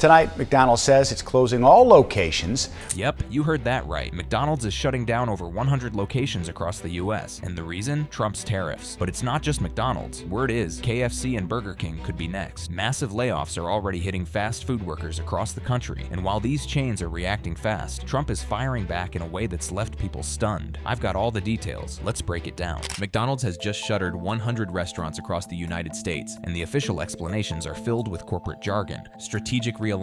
tonight, McDonald's says it's closing all locations. Yep, you heard that right. McDonald's is shutting down over 100 locations across the US. And the reason? Trump's tariffs. But it's not just McDonald's. Word is, KFC and Burger King could be next. Massive layoffs are already hitting fast food workers across the country. And while these chains are reacting fast, Trump is firing back in a way that's left people stunned. I've got all the details. Let's break it down. McDonald's has just shuttered 100 restaurants across the United States, and the official explanations are filled with corporate jargon, strategic realignment,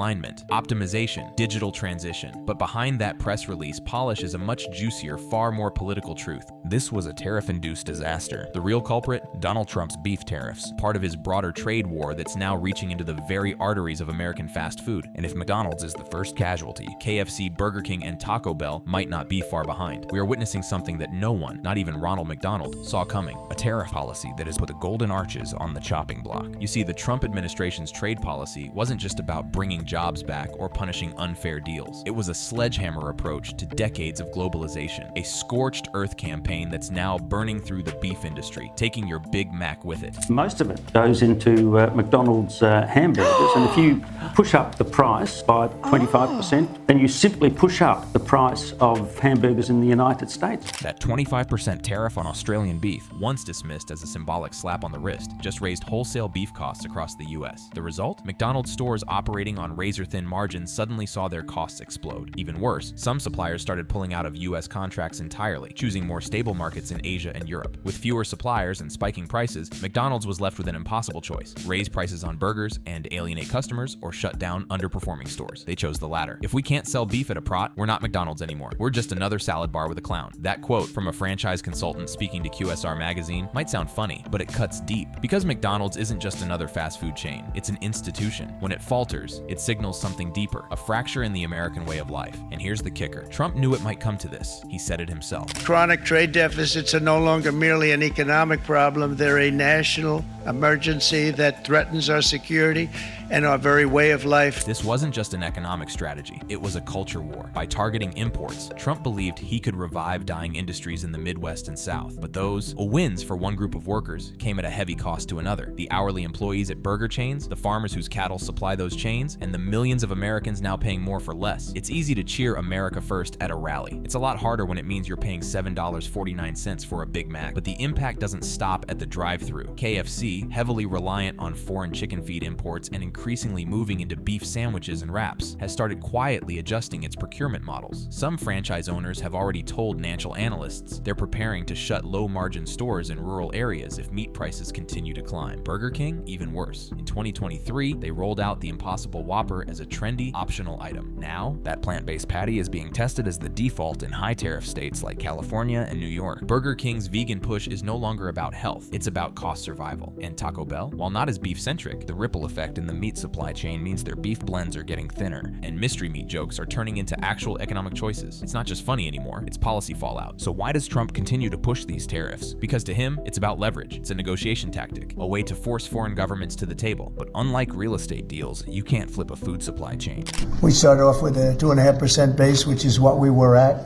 optimization, digital transition. But behind that press release polish is a much juicier, far more political truth. This was a tariff-induced disaster. The real culprit? Donald Trump's beef tariffs, part of his broader trade war that's now reaching into the very arteries of American fast food. And if McDonald's is the first casualty, KFC, Burger King, and Taco Bell might not be far behind. We are witnessing something that no one, not even Ronald McDonald, saw coming. A tariff policy that has put the golden arches on the chopping block. You see, the Trump administration's trade policy wasn't just about bringing jobs back or punishing unfair deals. It was a sledgehammer approach to decades of globalization, a scorched earth campaign that's now burning through the beef industry, taking your Big Mac with it. Most of it goes into McDonald's hamburgers, and if you push up the price by 25%, then you simply push up the price of hamburgers in the United States. That 25% tariff on Australian beef, once dismissed as a symbolic slap on the wrist, just raised wholesale beef costs across the US. The result? McDonald's stores operating on razor-thin margins suddenly saw their costs explode. Even worse, some suppliers started pulling out of US contracts entirely, choosing more stable markets in Asia and Europe. With fewer suppliers and spiking prices, McDonald's was left with an impossible choice: raise prices on burgers and alienate customers, or shut down underperforming stores. They chose the latter. If we can't sell beef at a prot, we're not McDonald's anymore. We're just another salad bar with a clown. That quote from a franchise consultant speaking to QSR magazine might sound funny, but it cuts deep. Because McDonald's isn't just another fast food chain, it's an institution. When it falters, it signals something deeper, a fracture in the American way of life. And here's the kicker. Trump knew it might come to this. He said it himself. Chronic trade deficits are no longer merely an economic problem. They're a national emergency that threatens our security and our very way of life. This wasn't just an economic strategy, it was a culture war. By targeting imports, Trump believed he could revive dying industries in the Midwest and South. But those wins for one group of workers came at a heavy cost to another. The hourly employees at burger chains, the farmers whose cattle supply those chains, and the millions of Americans now paying more for less. It's easy to cheer America first at a rally. It's a lot harder when it means you're paying $7.49 for a Big Mac. But the impact doesn't stop at the drive-thru. KFC, heavily reliant on foreign chicken feed imports and increasingly moving into beef sandwiches and wraps, has started quietly adjusting its procurement models. Some franchise owners have already told financial analysts they're preparing to shut low-margin stores in rural areas if meat prices continue to climb. Burger King, even worse. In 2023, they rolled out the Impossible Whopper as a trendy, optional item. Now, that plant-based patty is being tested as the default in high-tariff states like California and New York. Burger King's vegan push is no longer about health, it's about cost survival. And Taco Bell, while not as beef-centric, the ripple effect in the meat supply chain means their beef blends are getting thinner, and mystery meat jokes are turning into actual economic choices. It's not just funny anymore, it's policy fallout. So why does Trump continue to push these tariffs? Because to him, it's about leverage. It's a negotiation tactic, a way to force foreign governments to the table. But unlike real estate deals, you can't flip a food supply chain. We start off with a 2.5% base, which is what we were at,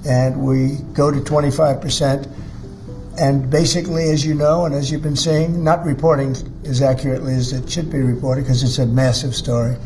and we go to 25%. And basically, as you know, and as you've been saying, not reporting as accurately as it should be reported because it's a massive story.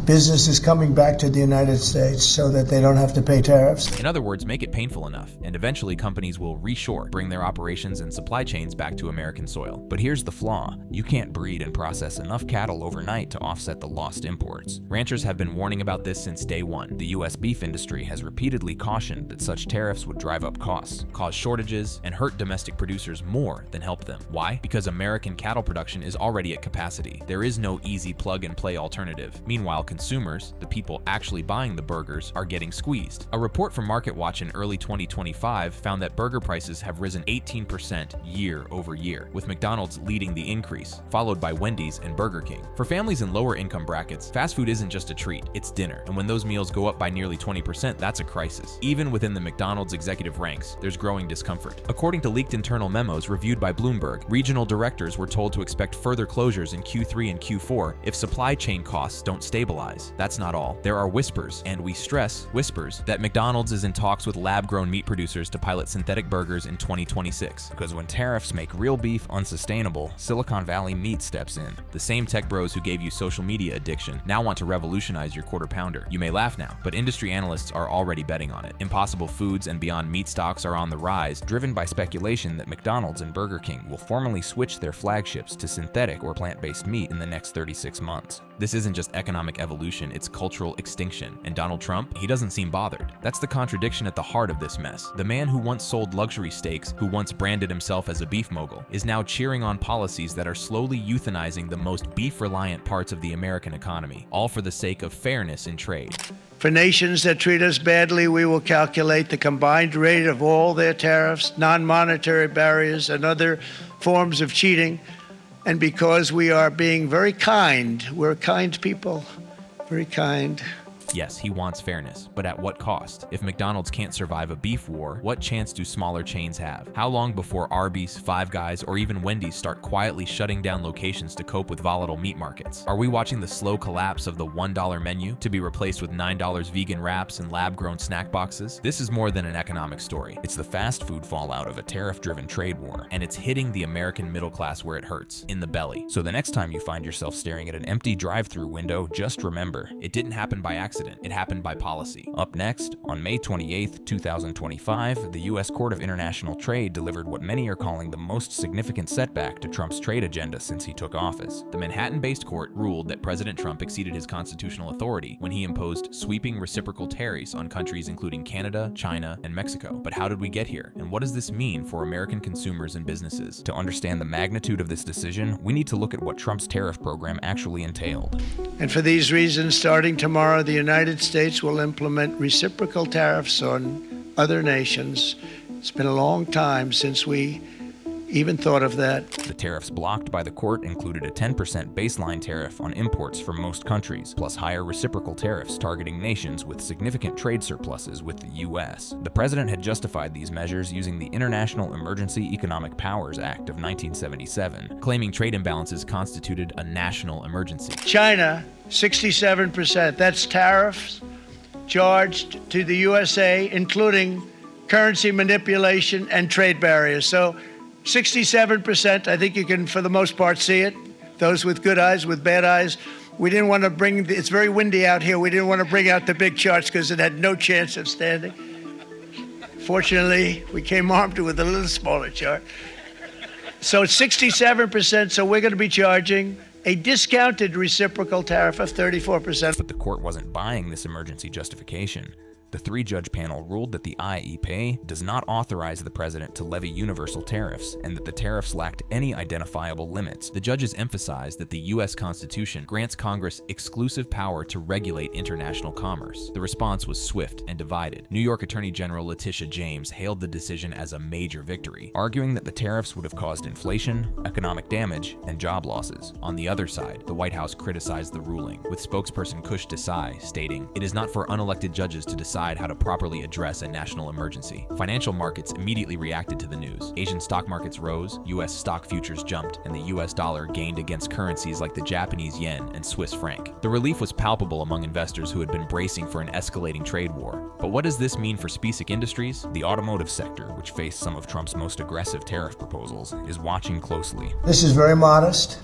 Business is coming back to the United States so that they don't have to pay tariffs. In other words, make it painful enough, and eventually companies will reshore, bring their operations and supply chains back to American soil. But here's the flaw. You can't breed and process enough cattle overnight to offset the lost imports. Ranchers have been warning about this since day one. The U.S. beef industry has repeatedly cautioned that such tariffs would drive up costs, cause shortages, and hurt domestic producers more than help them. Why? Because American cattle production is already at capacity. There is no easy plug-and-play alternative. Meanwhile, consumers, the people actually buying the burgers, are getting squeezed. A report from MarketWatch in early 2025 found that burger prices have risen 18% year over year, with McDonald's leading the increase, followed by Wendy's and Burger King. For families in lower income brackets, fast food isn't just a treat, it's dinner. And when those meals go up by nearly 20%, that's a crisis. Even within the McDonald's executive ranks, there's growing discomfort. According to leaked internal memos reviewed by Bloomberg, regional directors were told to expect further closures in Q3 and Q4 if supply chain costs don't stabilize. allies. That's not all. There are whispers, and we stress whispers, that McDonald's is in talks with lab-grown meat producers to pilot synthetic burgers in 2026. Because when tariffs make real beef unsustainable, Silicon Valley meat steps in. The same tech bros who gave you social media addiction now want to revolutionize your quarter pounder. You may laugh now, but industry analysts are already betting on it. Impossible Foods and Beyond Meat stocks are on the rise, driven by speculation that McDonald's and Burger King will formally switch their flagships to synthetic or plant-based meat in the next 36 months. This isn't just economic evolution, it's cultural extinction. And Donald Trump, he doesn't seem bothered. That's the contradiction at the heart of this mess. The man who once sold luxury steaks, who once branded himself as a beef mogul, is now cheering on policies that are slowly euthanizing the most beef-reliant parts of the American economy, all for the sake of fairness in trade. For nations that treat us badly, we will calculate the combined rate of all their tariffs, non-monetary barriers, and other forms of cheating. And because we are being very kind, we're kind people, very kind. Yes, he wants fairness, but at what cost? If McDonald's can't survive a beef war, what chance do smaller chains have? How long before Arby's, Five Guys, or even Wendy's start quietly shutting down locations to cope with volatile meat markets? Are we watching the slow collapse of the $1 menu to be replaced with $9 vegan wraps and lab-grown snack boxes? This is more than an economic story. It's the fast food fallout of a tariff-driven trade war, and it's hitting the American middle class where it hurts, in the belly. So the next time you find yourself staring at an empty drive-thru window, just remember, it didn't happen by accident. It happened by policy. Up next, on May 28, 2025, the U.S. Court of International Trade delivered what many are calling the most significant setback to Trump's trade agenda since he took office. The Manhattan-based court ruled that President Trump exceeded his constitutional authority when he imposed sweeping reciprocal tariffs on countries including Canada, China, and Mexico. But how did we get here? And what does this mean for American consumers and businesses? To understand the magnitude of this decision, we need to look at what Trump's tariff program actually entailed. And for these reasons, starting tomorrow, the United States will implement reciprocal tariffs on other nations. It's been a long time since we even thought of that. The tariffs blocked by the court included a 10% baseline tariff on imports from most countries, plus higher reciprocal tariffs targeting nations with significant trade surpluses with the U.S. The president had justified these measures using the International Emergency Economic Powers Act of 1977, claiming trade imbalances constituted a national emergency. China, 67%. That's tariffs charged to the USA, including currency manipulation and trade barriers. So 67%, I think you can, for the most part, see it. Those with good eyes, with bad eyes. We didn't want to bring, it's very windy out here, we didn't want to bring out the big charts because it had no chance of standing. Fortunately, we came armed with a little smaller chart. So it's 67%, so we're going to be charging a discounted reciprocal tariff of 34%. But the court wasn't buying this emergency justification. The three-judge panel ruled that the IEP does not authorize the president to levy universal tariffs and that the tariffs lacked any identifiable limits. The judges emphasized that the U.S. Constitution grants Congress exclusive power to regulate international commerce. The response was swift and divided. New York Attorney General Letitia James hailed the decision as a major victory, arguing that the tariffs would have caused inflation, economic damage, and job losses. On the other side, the White House criticized the ruling, with spokesperson Kush Desai stating, "It is not for unelected judges to decide how to properly address a national emergency." Financial markets immediately reacted to the news. Asian stock markets rose, U.S. stock futures jumped, and the U.S. dollar gained against currencies like the Japanese yen and Swiss franc. The relief was palpable among investors who had been bracing for an escalating trade war. But what does this mean for specific industries? The automotive sector, which faced some of Trump's most aggressive tariff proposals, is watching closely. This is very modest.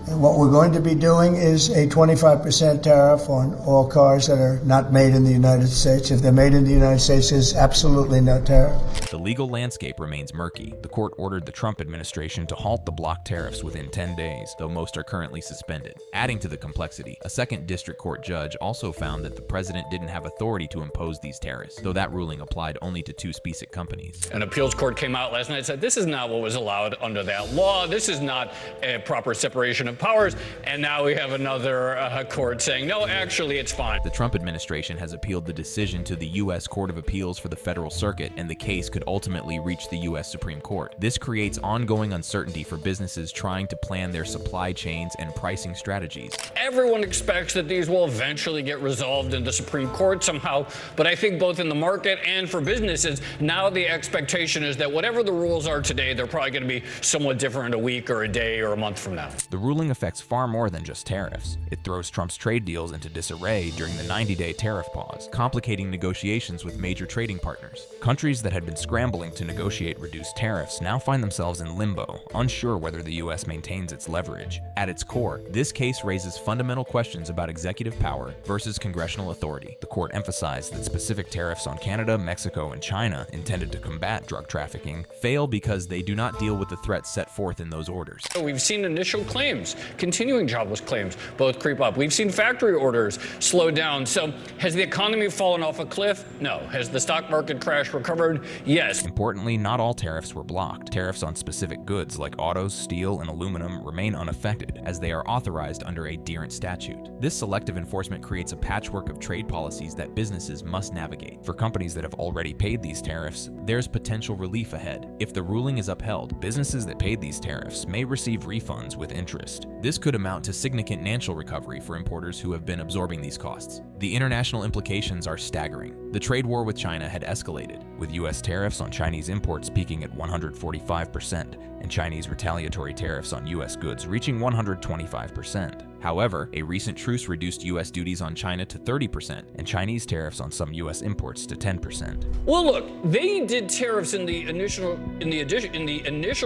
And what we're going to be doing is a 25% tariff on all cars that are not made in the United States. If they're made in the United States, there's absolutely no tariff. The legal landscape remains murky. The court ordered the Trump administration to halt the block tariffs within 10 days, though most are currently suspended. Adding to the complexity, a second district court judge also found that the president didn't have authority to impose these tariffs, though that ruling applied only to two specific companies. An appeals court came out last night and said, this is not what was allowed under that law. This is not a proper separation of powers. And now we have another court saying, no, actually, it's fine. The Trump administration has appealed the decision to the U.S. Court of Appeals for the Federal Circuit, and the case could ultimately reach the U.S. Supreme Court. This creates ongoing uncertainty for businesses trying to plan their supply chains and pricing strategies. Everyone expects that these will eventually get resolved in the Supreme Court somehow, but I think both in the market and for businesses, now the expectation is that whatever the rules are today, they're probably going to be somewhat different in a week or a day or a month from now. The ruling ruling affects far more than just tariffs. It throws Trump's trade deals into disarray during the 90-day tariff pause, complicating negotiations with major trading partners. Countries that had been scrambling to negotiate reduced tariffs now find themselves in limbo, unsure whether the U.S. maintains its leverage. At its core, this case raises fundamental questions about executive power versus congressional authority. The court emphasized that specific tariffs on Canada, Mexico, and China, intended to combat drug trafficking, fail because they do not deal with the threats set forth in those orders. We've seen initial claims, continuing jobless claims, both creep up. We've seen factory orders slow down. So has the economy fallen off a cliff? No. Has the stock market crash recovered? Yes. Importantly, not all tariffs were blocked. Tariffs on specific goods like autos, steel, and aluminum remain unaffected, as they are authorized under a deterrent statute. This selective enforcement creates a patchwork of trade policies that businesses must navigate. For companies that have already paid these tariffs, there's potential relief ahead. If the ruling is upheld, businesses that paid these tariffs may receive refunds with interest. This could amount to significant financial recovery for importers who have been absorbing these costs. The international implications are staggering. The trade war with China had escalated, with U.S. tariffs on Chinese imports peaking at 145% and Chinese retaliatory tariffs on U.S. goods reaching 125%. However, a recent truce reduced U.S. duties on China to 30% and Chinese tariffs on some U.S. imports to 10%. Well, look, they did tariffs in the initial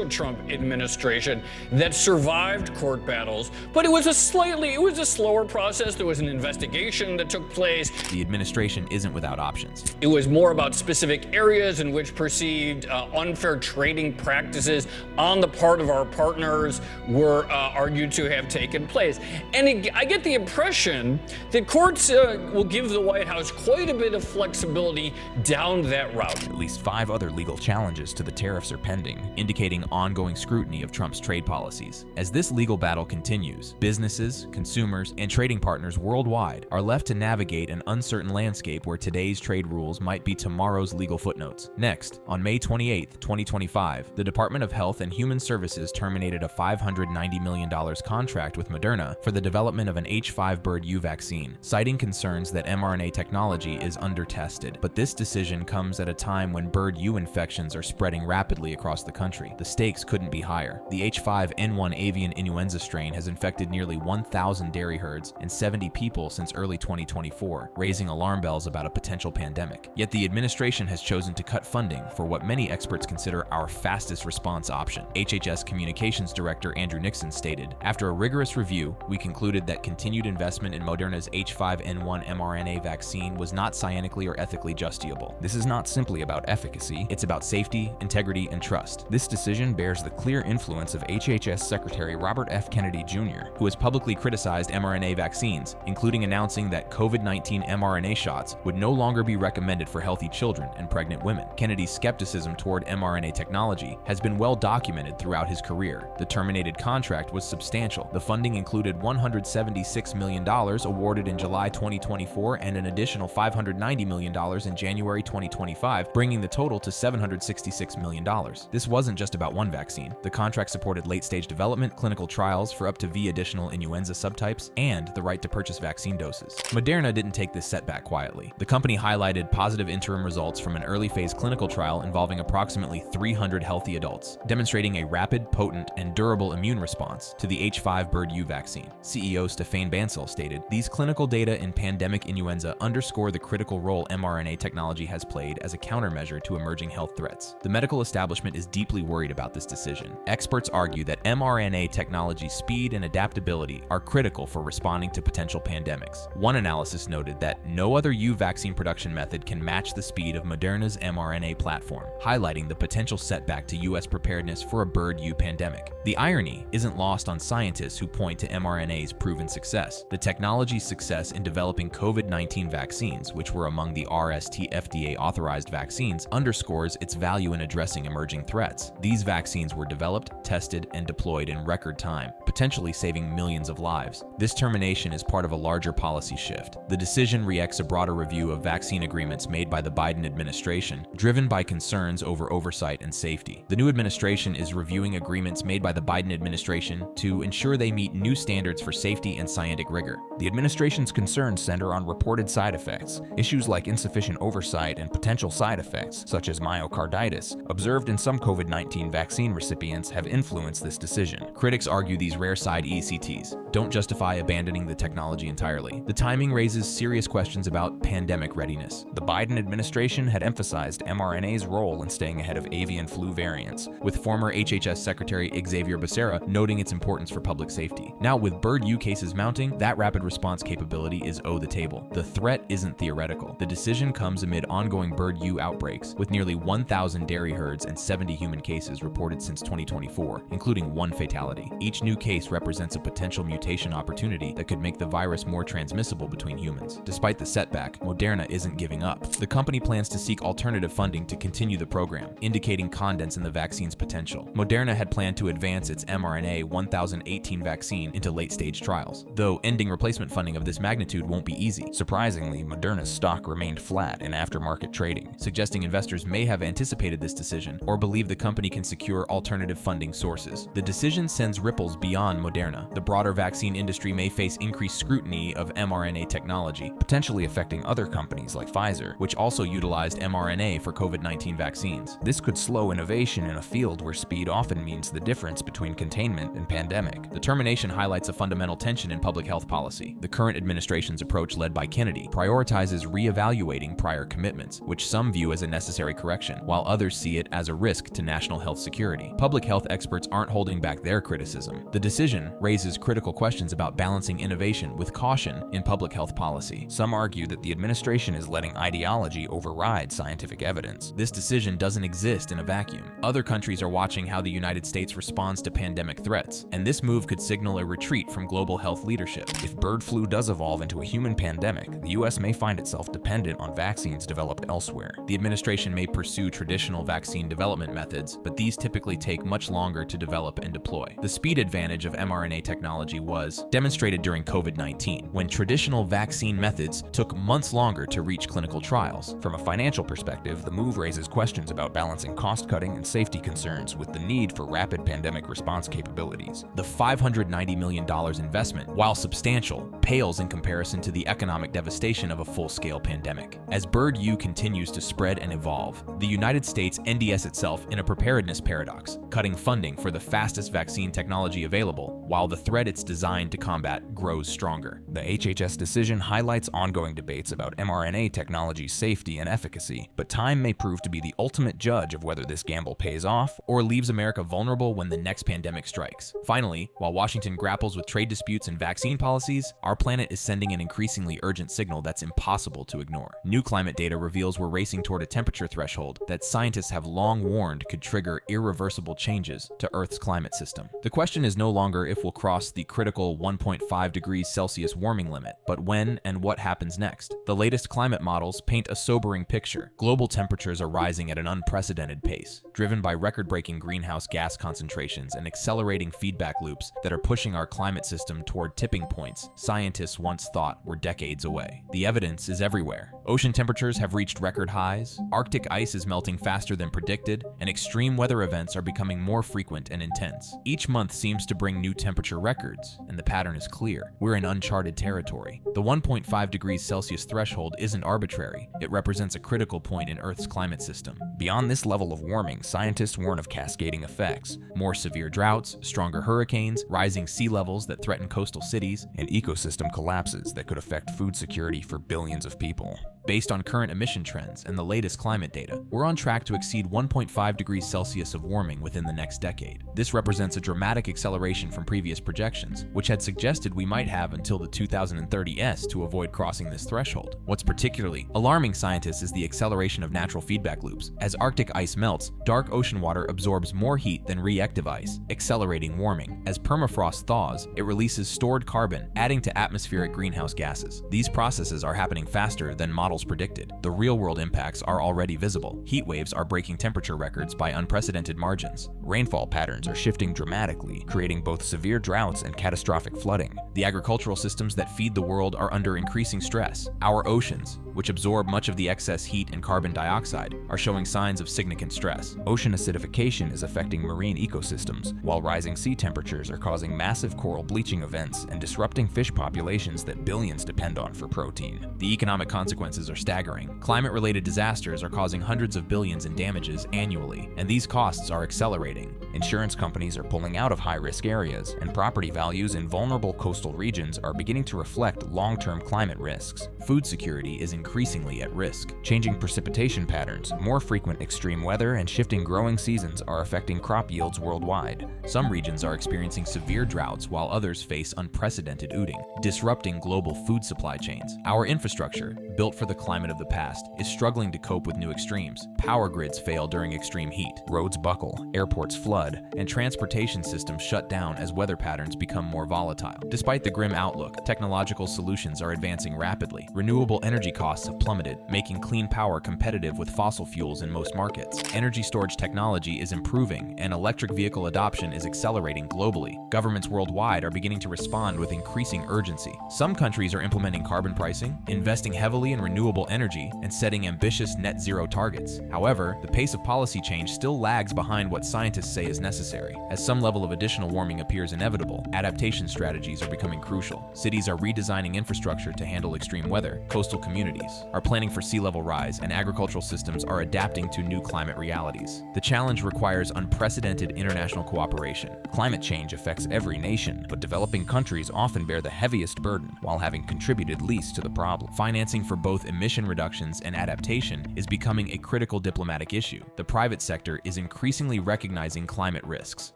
Trump administration that survived court battles, but it was a slower process. There was an investigation that took place. The administration isn't without options. It was more about specific areas in which perceived unfair trading practices on the part of our partners were argued to have taken place. And I get the impression that courts will give the White House quite a bit of flexibility down that route. At least 5 other legal challenges to the tariffs are pending, indicating ongoing scrutiny of Trump's trade policies. As this legal battle continues, businesses, consumers, and trading partners worldwide are left to navigate an uncertain landscape where today's trade rules might be tomorrow's legal footnotes. Next, on May 28, 2025, the Department of Health and Human Services terminated a $590 million contract with Moderna for the development of an H5 bird U vaccine, citing concerns that mRNA technology is under-tested. But this decision comes at a time when bird U infections are spreading rapidly across the country. The stakes couldn't be higher. The H5N1 avian influenza strain has infected nearly 1,000 dairy herds and 70 people since early 2024, raising alarm bells about a potential pandemic. Yet the administration has chosen to cut funding for what many experts consider our fastest response option. HHS Communications Director Andrew Nixon stated, "After a rigorous review, we concluded that continued investment in Moderna's H5N1 mRNA vaccine was not scientifically or ethically justifiable. This is not simply about efficacy, it's about safety, integrity, and trust." This decision bears the clear influence of HHS Secretary Robert F. Kennedy Jr., who has publicly criticized mRNA vaccines, including announcing that COVID-19 mRNA shots would no longer be recommended for healthy children and pregnant women. Kennedy's skepticism toward mRNA technology has been well documented throughout his career. The terminated contract was substantial. The funding included $176 million awarded in July 2024 and an additional $590 million in January 2025, bringing the total to $766 million. This wasn't just about one vaccine. The contract supported late-stage development, clinical trials for up to V additional influenza subtypes, and the right to purchase vaccine doses. Moderna didn't take this setback quietly. The company highlighted positive interim results from an early-phase clinical trial involving approximately 300 healthy adults, demonstrating a rapid, potent, and durable immune response to the H5 bird U vaccine. CEO Stefan Bancel stated, "These clinical data in pandemic influenza underscore the critical role mRNA technology has played as a countermeasure to emerging health threats." The medical establishment is deeply worried about this decision. Experts argue that mRNA technology's speed and adaptability are critical for responding to potential pandemics. One analysis noted that no other U vaccine production method can match the speed of Moderna's mRNA platform, highlighting the potential setback to U.S. preparedness for a bird U pandemic. The irony isn't lost on scientists who point to mRNA's proven success. The technology's success in developing COVID-19 vaccines, which were among the RST FDA-authorized vaccines, underscores its value in addressing emerging threats. These vaccines were developed, tested, and deployed in record time, potentially saving millions of lives. This termination is part of a larger policy shift. The decision reacts a broader review of vaccine agreements made by the Biden administration administration, driven by concerns over oversight and safety. The new administration is reviewing agreements made by the Biden administration to ensure they meet new standards for safety and scientific rigor. The administration's concerns center on reported side effects, issues like insufficient oversight and potential side effects, such as myocarditis, observed in some COVID-19 vaccine recipients have influenced this decision. Critics argue these rare side ECTs don't justify abandoning the technology entirely. The timing raises serious questions about pandemic readiness. The Biden administration had emphasized mRNA's role in staying ahead of avian flu variants, with former HHS Secretary Xavier Becerra noting its importance for public safety. Now, with bird U cases mounting, that rapid response capability is the table. The threat isn't theoretical. The decision comes amid ongoing bird U outbreaks, with nearly 1,000 dairy herds and 70 human cases reported since 2024, including one fatality. Each new case represents a potential mutation opportunity that could make the virus more transmissible between humans. Despite the setback, Moderna isn't giving up. The company plans to seek alternative funding to continue the program, indicating confidence in the vaccine's potential. Moderna had planned to advance its mRNA 1018 vaccine into late-stage trials, though ending replacement funding of this magnitude won't be easy. Surprisingly, Moderna's stock remained flat in aftermarket trading, suggesting investors may have anticipated this decision or believe the company can secure alternative funding sources. The decision sends ripples beyond Moderna. The broader vaccine industry may face increased scrutiny of mRNA technology, potentially affecting other companies like Pfizer, which also utilized mRNA for COVID-19 vaccines. This could slow innovation in a field where speed often means the difference between containment and pandemic. The termination highlights a fundamental tension in public health policy. The current administration's approach, led by Kennedy, prioritizes re-evaluating prior commitments, which some view as a necessary correction, while others see it as a risk to national health security. Public health experts aren't holding back their criticism. The decision raises critical questions about balancing innovation with caution in public health policy. Some argue that the administration is letting ideology override scientific evidence. This decision doesn't exist in a vacuum. Other countries are watching how the United States responds to pandemic threats, and this move could signal a retreat from global health leadership. If bird flu does evolve into a human pandemic, the U.S. may find itself dependent on vaccines developed elsewhere. The administration may pursue traditional vaccine development methods, but these typically take much longer to develop and deploy. The speed advantage of mRNA technology was demonstrated during COVID-19, when traditional vaccine methods took months longer to reach clinical trials. From a financial perspective, the move raises questions about balancing cost-cutting and safety concerns with the need for rapid pandemic response capabilities. The $590 million investment, while substantial, pales in comparison to the economic devastation of a full-scale pandemic. As bird U continues to spread and evolve, the United States NDS itself in a preparedness paradox, cutting funding for the fastest vaccine technology available, while the threat it's designed to combat grows stronger. The HHS decision highlights ongoing debates about mRNA technology's safety and efficacy, but time may prove to be the ultimate judge of whether this gamble pays off or leaves America vulnerable when the next pandemic strikes. Finally, while Washington grapples with trade disputes and vaccine policies, our planet is sending an increasingly urgent signal that's impossible to ignore. New climate data reveals we're racing toward a temperature threshold that scientists have long warned could trigger irreversible changes to Earth's climate system. The question is no longer if we'll cross the critical 1.5 degrees Celsius warming limit, but when and what happens next. The latest climate models paint a sobering picture. Global temperatures are rising at an unprecedented pace, driven by record-breaking greenhouse gas concentrations and accelerating feedback loops that are pushing our climate system toward tipping points scientists once thought were decades away. The evidence is everywhere. Ocean temperatures have reached record highs, Arctic ice is melting faster than predicted, and extreme weather events are becoming more frequent and intense. Each month seems to bring new temperature records, and the pattern is clear. We're in uncharted territory. The 1.5 degrees Celsius threshold isn't arbitrary. It represents a critical point in Earth's climate system. Beyond this level of warming, scientists warn of cascading effects: more severe droughts, stronger hurricanes, rising sea levels that threaten coastal cities, and ecosystem collapses that could affect food security for billions of people. Based on current emission trends and the latest climate data, we're on track to exceed 1.5 degrees Celsius of warming within the next decade. This represents a dramatic acceleration from previous projections, which had suggested we might have until the 2030s to avoid crossing this threshold. What's particularly alarming scientists is the acceleration of natural feedback loops. As Arctic ice melts, dark ocean water absorbs more heat than reactive ice, accelerating warming. As permafrost thaws, it releases stored carbon, adding to atmospheric greenhouse gases. These processes are happening faster than models predicted. The real-world impacts are already visible. Heat waves are breaking temperature records by unprecedented margins. Rainfall patterns are shifting dramatically, creating both severe droughts and catastrophic flooding. The agricultural systems that feed the world are under increasing stress. Our oceans, which absorb much of the excess heat and carbon dioxide, are showing signs of significant stress. Ocean acidification is affecting marine ecosystems, while rising sea temperatures are causing massive coral bleaching events and disrupting fish populations that billions depend on for protein. The economic consequences are staggering. Climate-related disasters are causing hundreds of billions in damages annually, and these costs are accelerating. Insurance companies are pulling out of high-risk areas, and property values in vulnerable coastal regions are beginning to reflect long-term climate risks. Food security is increasingly at risk. Changing precipitation patterns, more frequent extreme weather, and shifting growing seasons are affecting crop yields worldwide. Some regions are experiencing severe droughts while others face unprecedented ooting, disrupting global food supply chains. Our infrastructure, built for the climate of the past, is struggling to cope with new extremes. Power grids fail during extreme heat, roads buckle, airports flood, and transportation systems shut down as weather patterns become more volatile. Despite the grim outlook, technological solutions are advancing rapidly. Renewable energy costs have plummeted, making clean power competitive with fossil fuels in most markets. Energy storage technology is improving, and electric vehicle adoption is accelerating globally. Governments worldwide are beginning to respond with increasing urgency. Some countries are implementing carbon pricing, investing heavily in renewable energy, and setting ambitious net zero targets. However, the pace of policy change still lags behind what scientists say is necessary. As some level of additional warming appears inevitable, adaptation strategies are becoming crucial. Cities are redesigning infrastructure to handle extreme weather, coastal communities are planning for sea level rise, and agricultural systems are adapting to new climate realities. The challenge requires unprecedented international cooperation. Climate change affects every nation, but developing countries often bear the heaviest burden while having contributed least to the problem. Financing for both emission reductions and adaptation is becoming a critical diplomatic issue. The private sector is increasingly recognizing climate risks.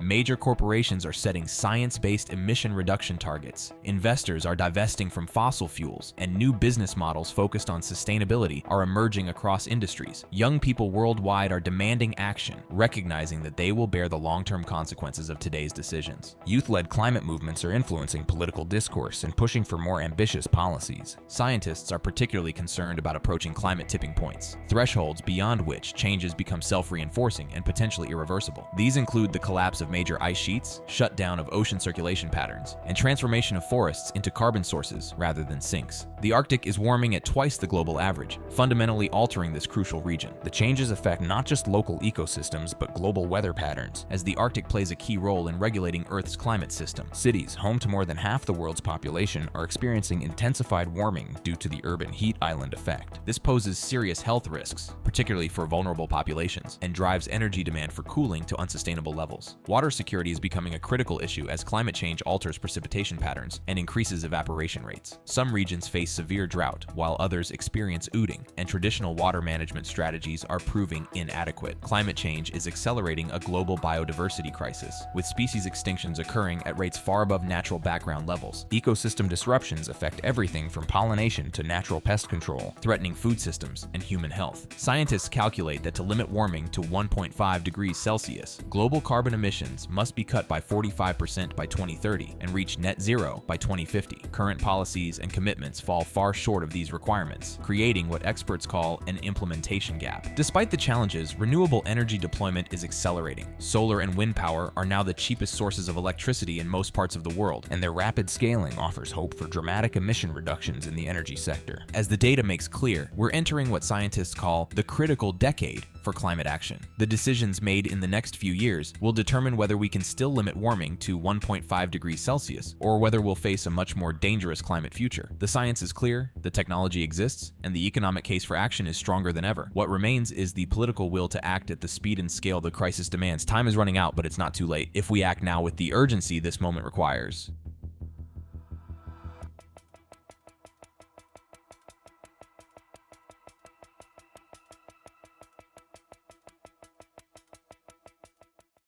Major corporations are setting science-based emission reduction targets. Investors are divesting from fossil fuels, and new business models focused on sustainability are emerging across industries. Young people worldwide are demanding action, recognizing that they will bear the long-term consequences of today's decisions. Youth-led climate movements are influencing political discourse and pushing for more ambitious policies. Scientists are particularly concerned about approaching climate tipping points, thresholds beyond which changes become self-reinforcing and potentially irreversible. These include the collapse of major ice sheets, shutdown of ocean circulation patterns, and transformation of forests into carbon sources rather than sinks. The Arctic is warming at twice the global average, fundamentally altering this crucial region. The changes affect not just local ecosystems, but global weather patterns, as the Arctic plays a key role in regulating Earth's climate system. Cities, home to more than half the world's population, are experiencing intensified warming due to the urban heat island effect. This poses serious health risks, particularly for vulnerable populations, and drives energy demand for cooling to unsustainable levels. Water security is becoming a critical issue as climate change alters precipitation patterns and increases evaporation rates. Some regions face severe drought, while others experience ooting, and traditional water management strategies are proving inadequate. Climate change is accelerating a global biodiversity crisis, with species extinctions occurring at rates far above natural background levels. Ecosystem disruptions affect everything from pollination to natural pest control, threatening food systems and human health. Scientists calculate that to limit warming to 1.5 degrees Celsius, global carbon emissions must be cut by 45% by 2030 and reach net zero by 2050. Current policies and commitments fall far short of these requirements, creating what experts call an implementation gap. Despite the challenges, renewable energy deployment is accelerating. Solar and wind power are now the cheapest sources of electricity in most parts of the world, and their rapid scaling offers hope for dramatic emission reductions in the energy sector. As the data makes clear, we're entering what scientists call the critical decade for climate action. The decisions made in the next few years will determine whether we can still limit warming to 1.5 degrees Celsius, or whether we'll face a much more dangerous climate future. The science is clear, the technology exists, and the economic case for action is stronger than ever. What remains is the political will to act at the speed and scale the crisis demands. Time is running out, but it's not too late if we act now with the urgency this moment requires.